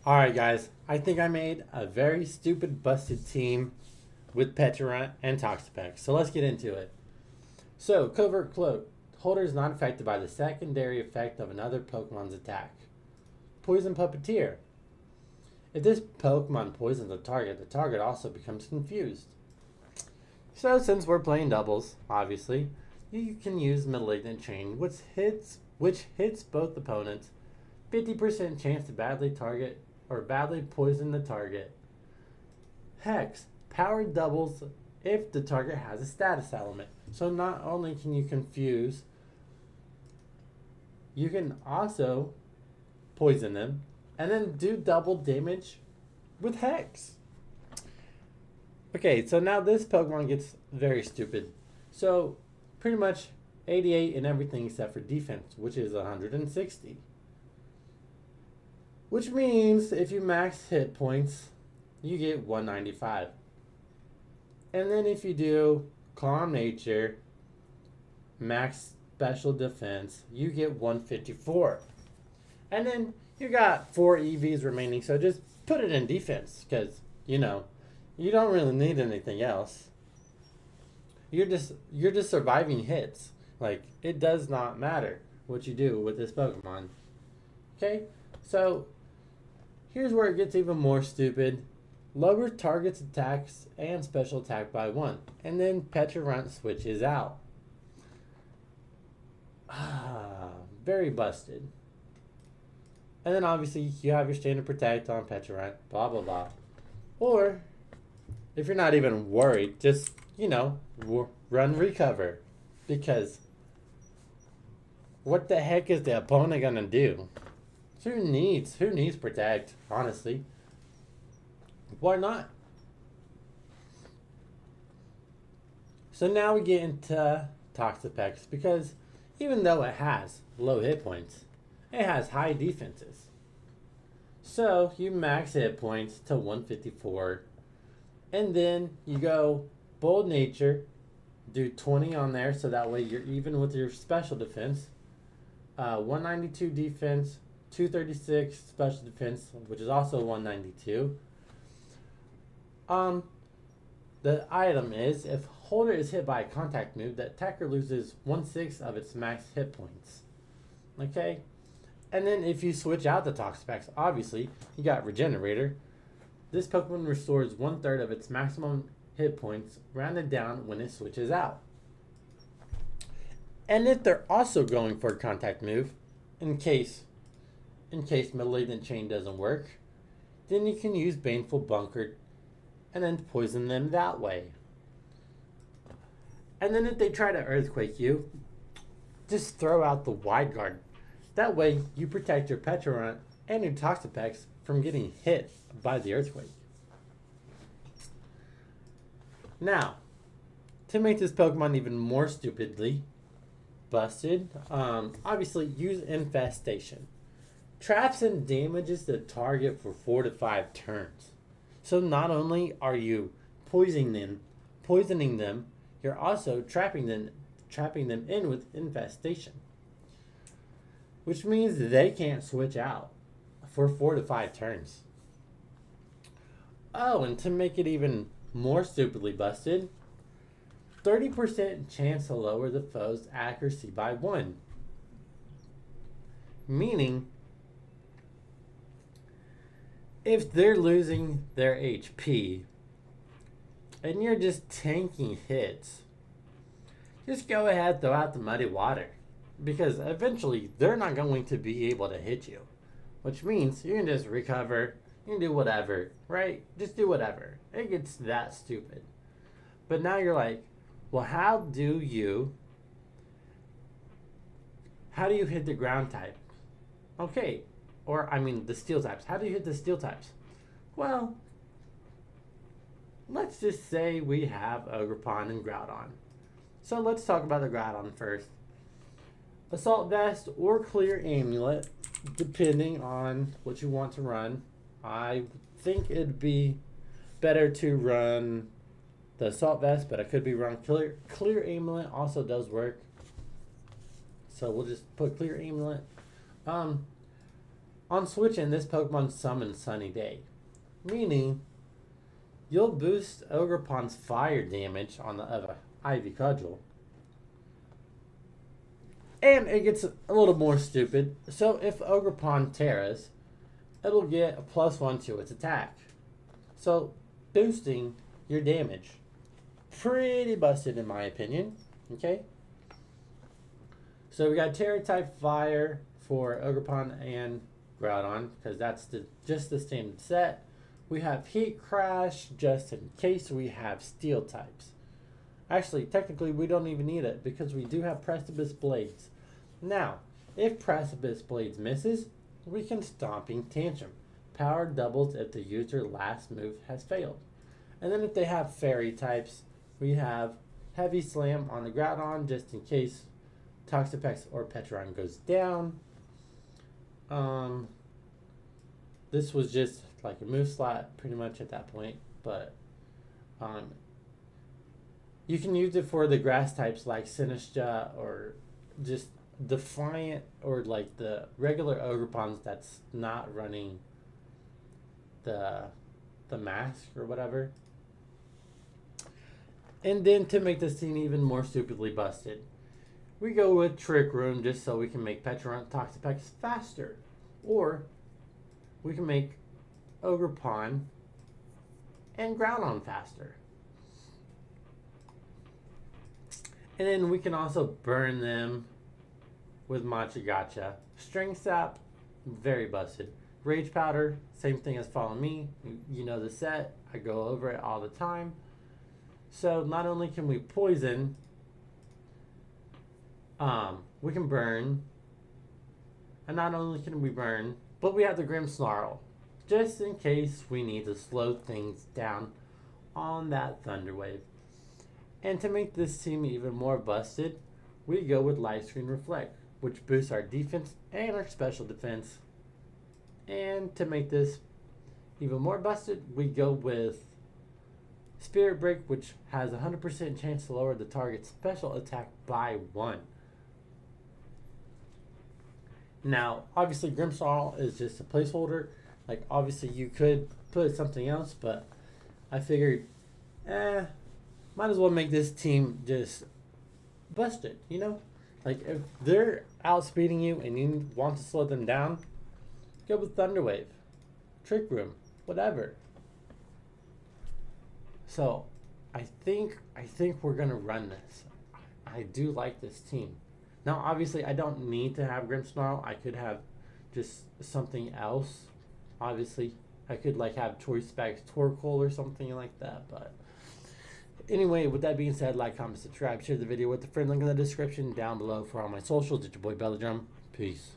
Alright guys, I think I made a very stupid busted team with Pecharunt and Toxapex. So let's get into it. So, Covert Cloak. Holder is not affected by the secondary effect of another Pokemon's attack. Poison Puppeteer. If this Pokemon poisons the target also becomes confused. So since we're playing doubles, obviously, you can use Malignant Chain, which hits both opponents. 50% chance to badly poison the target. Hex. Power doubles if the target has a status element. So not only can you confuse, you can also poison them and then do double damage with Hex. Okay, so now this Pokemon gets very stupid. So pretty much 88 in everything except for defense, which is 160. Which means if you max hit points, you get 195. And then if you do Calm Nature, max special defense, you get 154. And then you got 4 EVs remaining, so just put it in defense, because, you don't really need anything else. You're just surviving hits. Like, it does not matter what you do with this Pokemon. Okay? So, here's where it gets even more stupid. Lower target's attacks and special attack by 1. And then Pecharunt switches out. Very busted. And then obviously you have your standard protect on Pecharunt, blah blah blah. Or, if you're not even worried, just, run recover. Because what the heck is the opponent gonna do? Who needs protect, honestly? Why not? So now we get into Toxapex, because even though it has low hit points, it has high defenses. So you max hit points to 154, and then you go Bold Nature, do 20 on there, so that way you're even with your special defense. 192 defense, 236 special defense, which is also 192. The item is, if holder is hit by a contact move, the attacker loses 1/6 of its max hit points. Okay? And then if you switch out the Toxapex, obviously, you got Regenerator. This Pokemon restores 1/3 of its maximum hit points, rounded down when it switches out. And if they're also going for a contact move, in case Malignant Chain doesn't work, then you can use Baneful Bunker and then poison them that way. And then if they try to Earthquake you, just throw out the Wide Guard. That way you protect your Pecharunt and your Toxapex from getting hit by the Earthquake. Now, to make this Pokemon even more stupidly busted, obviously use Infestation. Traps and damages the target for 4 to 5 turns. So not only are you poisoning them, you're also trapping them in with Infestation. Which means they can't switch out for 4 to 5 turns. Oh, and to make it even more stupidly busted, 30% chance to lower the foe's accuracy by 1. Meaning, if they're losing their HP and you're just tanking hits, just go ahead, throw out the muddy water. Because eventually they're not going to be able to hit you. Which means you can just recover, you can do whatever, right? Just do whatever. It gets that stupid. But now you're like, well, how do you hit the ground type? Okay. Or, the steel types. How do you hit the steel types? Well, let's just say we have Ogerpon and Groudon. So let's talk about the Groudon first. Assault Vest or Clear Amulet, depending on what you want to run. I think it'd be better to run the Assault Vest, but I could be wrong. Clear Amulet also does work. So we'll just put Clear Amulet. On switching, this Pokemon summons Sunny Day, meaning you'll boost Ogerpon's fire damage on the Ivy Cudgel. And it gets a little more stupid. So if Ogerpon Terras, it'll get a +1 to its attack. So boosting your damage. Pretty busted in my opinion. Okay. So we got Terra type Fire for Ogerpon and Groudon, because that's just the standard set. We have Heat Crash just in case we have Steel types. Actually, technically we don't even need it because we do have Precipice Blades. Now, if Precipice Blades misses, we can Stomping Tantrum. Power doubles if the user's last move has failed. And then if they have Fairy types, we have Heavy Slam on the Groudon just in case Toxapex or Pecharunt goes down. This was just like a move slot pretty much at that point, but you can use it for the grass types like Sinistcha or just Defiant or like the regular Ogerpons that's not running the mask or whatever. And then to make this team even more stupidly busted, we go with Trick Room just so we can make Pecharunt Toxapex faster. Or we can make Ogerpon and Groudon faster. And then we can also burn them with Matcha Gotcha. String Sap, very busted. Rage Powder, same thing as Follow Me. You know the set. I go over it all the time. So not only can we poison, we can burn. And not only can we burn, but we have the Grimmsnarl, just in case we need to slow things down on that Thunder Wave. And to make this team even more busted, we go with Light Screen Reflect, which boosts our defense and our special defense. And to make this even more busted, we go with Spirit Break, which has a 100% chance to lower the target's special attack by 1. Now, obviously, Grimmsnarl is just a placeholder. Like, obviously, you could put something else, but I figured, might as well make this team just busted, you know? Like, if they're outspeeding you and you want to slow them down, go with Thunder Wave, Trick Room, whatever. So, I think we're gonna run this. I do like this team. Now, obviously, I don't need to have Grimmsnarl. I could have just something else. Obviously, I could like have Choice Specs Torkoal or something like that. But anyway, with that being said, like, comment, subscribe, share the video with a friend. Link in the description down below for all my socials. It's your boy BellyDrum. Peace.